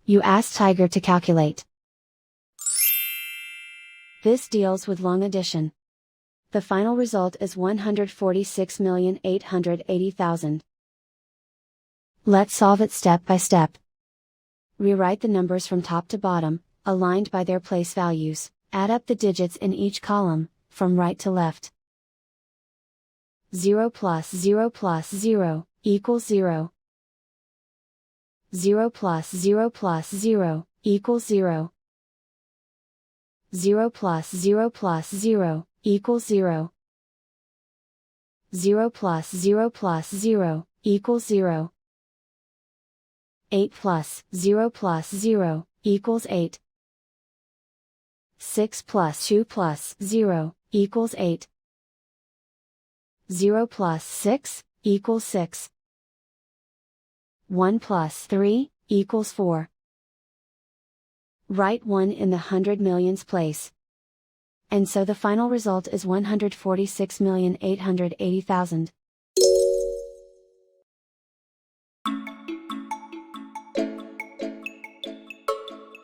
You ask Tiger to calculate. This deals with long addition. The final result is 146,880,000. Let's solve it step by step. Rewrite the numbers from top to bottom, aligned by their place values. Add up the digits in each column, from right to left. 0 plus 0 plus 0, equals 0. 0 plus 0 plus 0, equals 0. 0 plus 0 plus 0, equals 0. 0 plus 0 plus 0, equals 0. 8 plus 0 plus 0, equals 8. 6 plus 2 plus 0, equals 8. 0 plus 6, equals 6. 1 plus 3, equals 4. Write 1 in the hundred millions place. And so the final result is 146,880,000.